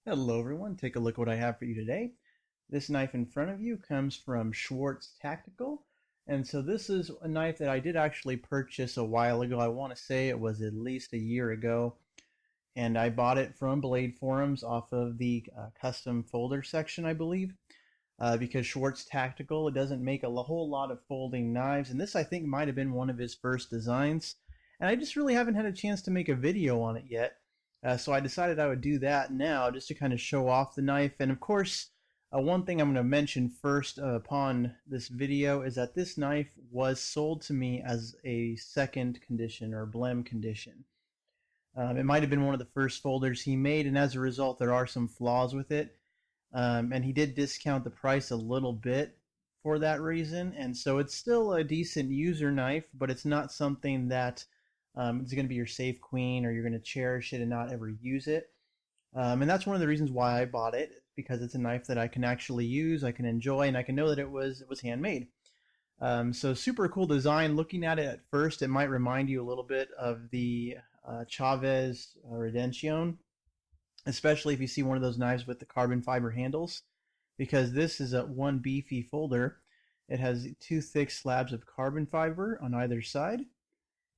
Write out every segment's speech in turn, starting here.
Hello everyone, take a look at what I have for you today. This knife in front of you comes from Schwartz Tactical, and so this is a knife that I did actually purchase a while ago. I want to say it was at least a year ago, and I bought it from Blade Forums off of the custom folder section, I believe, because Schwartz Tactical, it doesn't make a whole lot of folding knives, and this I think might have been one of his first designs, and I just really haven't had a chance to make a video on it yet. So I decided I would do that now just to kind of show off the knife. And of course, one thing I'm going to mention first upon this video is that this knife was sold to me as a second condition or blem condition. It might have been one of the first folders he made, and as a result there are some flaws with it. And he did discount the price a little bit for that reason, and so it's still a decent user knife, but it's not something that it's going to be your safe queen, or you're going to cherish it and not ever use it. And that's one of the reasons why I bought it, because it's a knife that I can actually use, I can enjoy, and I can know that it was handmade. So super cool design. Looking at it at first, it might remind you a little bit of the Chavez Redemption, especially if you see one of those knives with the carbon fiber handles, because this is one beefy folder. It has two thick slabs of carbon fiber on either side,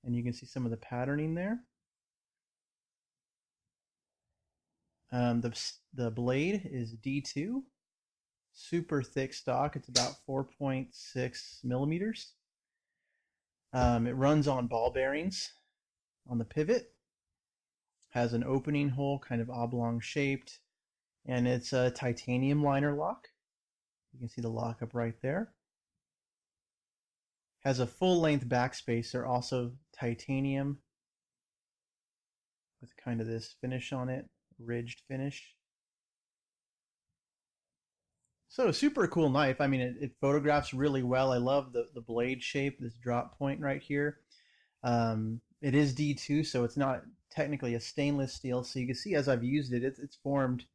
and you can see some of the patterning there. The blade is D2, super thick stock. It's about 4.6 millimeters. It runs on ball bearings on the pivot. Has an opening hole, kind of oblong shaped, and it's a titanium liner lock. You can see the lockup right there. Has a full-length backspacer, also titanium, with kind of this finish on it, ridged finish. So super cool knife. I mean, it photographs really well. I love the blade shape, this drop point right here. It is D2, so it's not technically a stainless steel. So you can see as I've used it, it's formed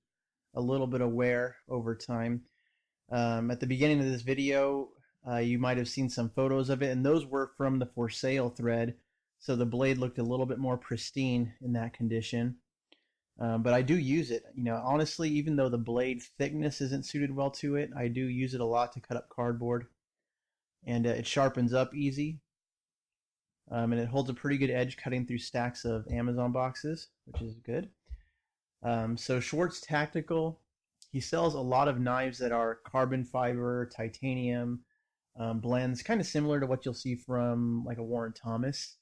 a little bit of wear over time. At the beginning of this video, you might have seen some photos of it, and those were from the for sale thread, so the blade looked a little bit more pristine in that condition. But I do use it. You know, honestly, even though the blade thickness isn't suited well to it, I do use it a lot to cut up cardboard, and it sharpens up easy, and it holds a pretty good edge cutting through stacks of Amazon boxes, which is good. So Schwartz Tactical, he sells a lot of knives that are carbon fiber, titanium, blends, kind of similar to what you'll see from like a Warren Thomas.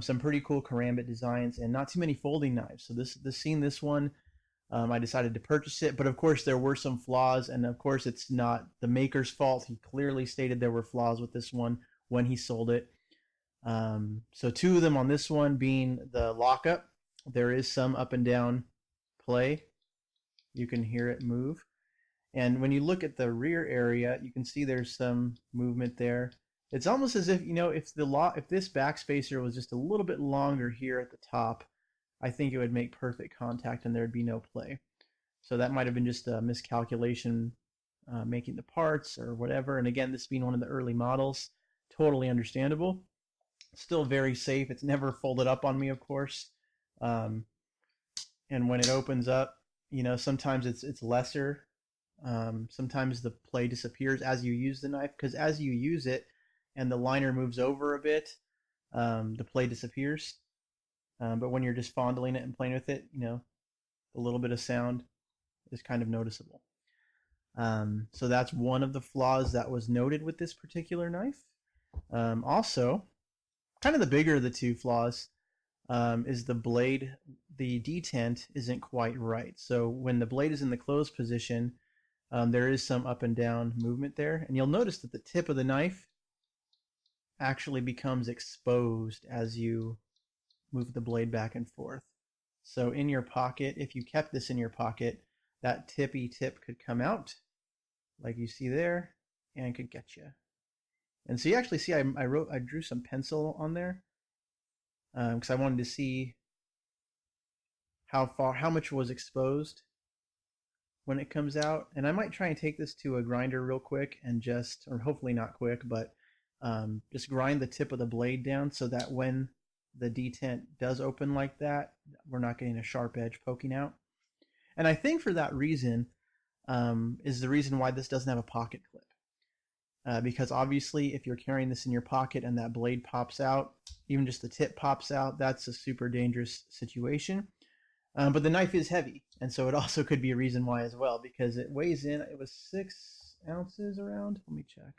Some pretty cool karambit designs, and not too many folding knives. So this one, I decided to purchase it, but of course there were some flaws, and of course it's not the maker's fault. He clearly stated there were flaws with this one when he sold it. So two of them on this one being the lockup. There is some up and down play. You can hear it move. And when you look at the rear area, you can see there's some movement there. It's almost as if, you know, if this backspacer was just a little bit longer here at the top, I think it would make perfect contact and there'd be no play. So that might have been just a miscalculation making the parts or whatever. And again, this being one of the early models, totally understandable. Still very safe. It's never folded up on me, of course. And when it opens up, you know, sometimes it's lesser. Sometimes the play disappears as you use the knife, because as you use it and the liner moves over a bit, the play disappears. But when you're just fondling it and playing with it, you know, a little bit of sound is kind of noticeable. So that's one of the flaws that was noted with this particular knife. Also, kind of the bigger of the two flaws is the blade. The detent isn't quite right. So when the blade is in the closed position, there is some up and down movement there, and you'll notice that the tip of the knife actually becomes exposed as you move the blade back and forth. So in your pocket, if you kept this in your pocket, that tippy tip could come out like you see there and could get you. And so you actually see I drew some pencil on there because I wanted to see how much was exposed when it comes out. And I might try and take this to a grinder real quick and or hopefully not quick, but just grind the tip of the blade down so that when the detent does open like that, we're not getting a sharp edge poking out. And I think for that reason is the reason why this doesn't have a pocket clip. Because obviously if you're carrying this in your pocket and that blade pops out, even just the tip pops out, that's a super dangerous situation. But the knife is heavy, and so it also could be a reason why as well, because it weighs in, it was 6 ounces around. Let me check.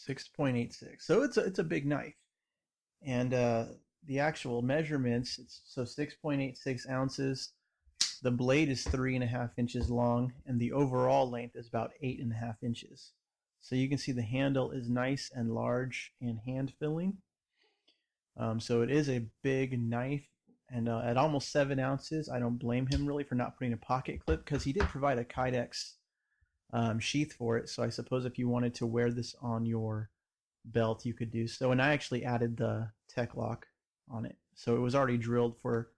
6.86. So it's a big knife. And the actual measurements, it's so 6.86 ounces. The blade is 3.5 inches long, and the overall length is about 8.5 inches. So you can see the handle is nice and large and hand filling. So it is a big knife, and at almost 7 ounces, I don't blame him really for not putting a pocket clip, because he did provide a Kydex sheath for it. So I suppose if you wanted to wear this on your belt, you could do so. And I actually added the tech lock on it, so it was already drilled for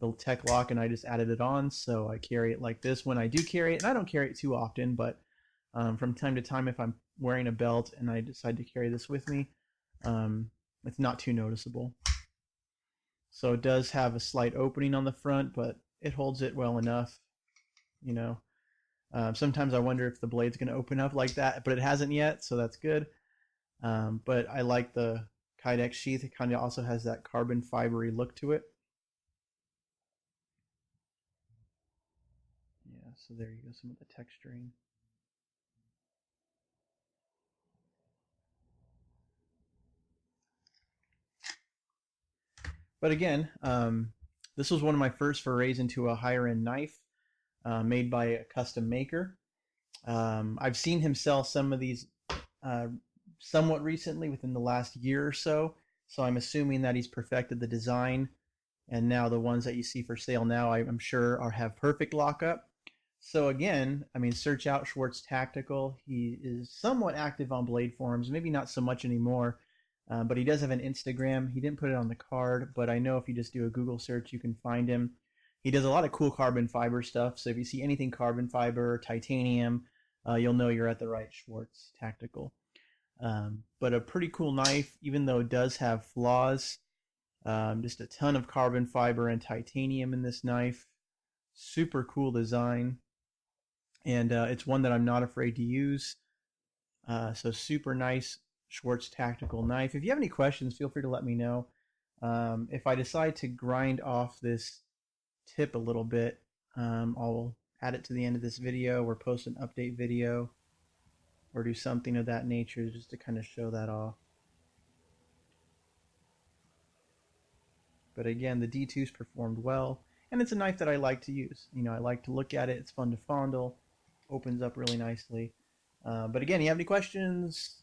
the tech lock, and I just added it on. So I carry it like this when I do carry it, and I don't carry it too often, but from time to time, if I'm wearing a belt and I decide to carry this with me, it's not too noticeable. So it does have a slight opening on the front, but it holds it well enough, you know. Sometimes I wonder if the blade's going to open up like that, but it hasn't yet, so that's good. But I like the Kydex sheath. It kind of also has that carbon fibery look to it. Yeah, so there you go, some of the texturing. But again, this was one of my first forays into a higher end knife made by a custom maker. I've seen him sell some of these somewhat recently, within the last year or so. So I'm assuming that he's perfected the design, and now the ones that you see for sale now, I'm sure have perfect lockup. So again, I mean, search out Schwartz Tactical. He is somewhat active on blade forums, maybe not so much anymore. But he does have an Instagram. He didn't put it on the card, but I know if you just do a Google search, you can find him. He does a lot of cool carbon fiber stuff. So if you see anything carbon fiber, titanium, you'll know you're at the right Schwartz Tactical. But a pretty cool knife, even though it does have flaws. Just a ton of carbon fiber and titanium in this knife. Super cool design. And it's one that I'm not afraid to use. So super nice Schwartz Tactical knife. If you have any questions, feel free to let me know. If I decide to grind off this tip a little bit, I'll add it to the end of this video, or post an update video, or do something of that nature just to kind of show that off. But again, the D2's performed well, and it's a knife that I like to use. You know, I like to look at it. It's fun to fondle, opens up really nicely. But again, you have any questions,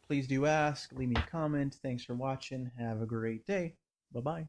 please do ask. Leave me a comment. Thanks for watching. Have a great day. Bye-bye.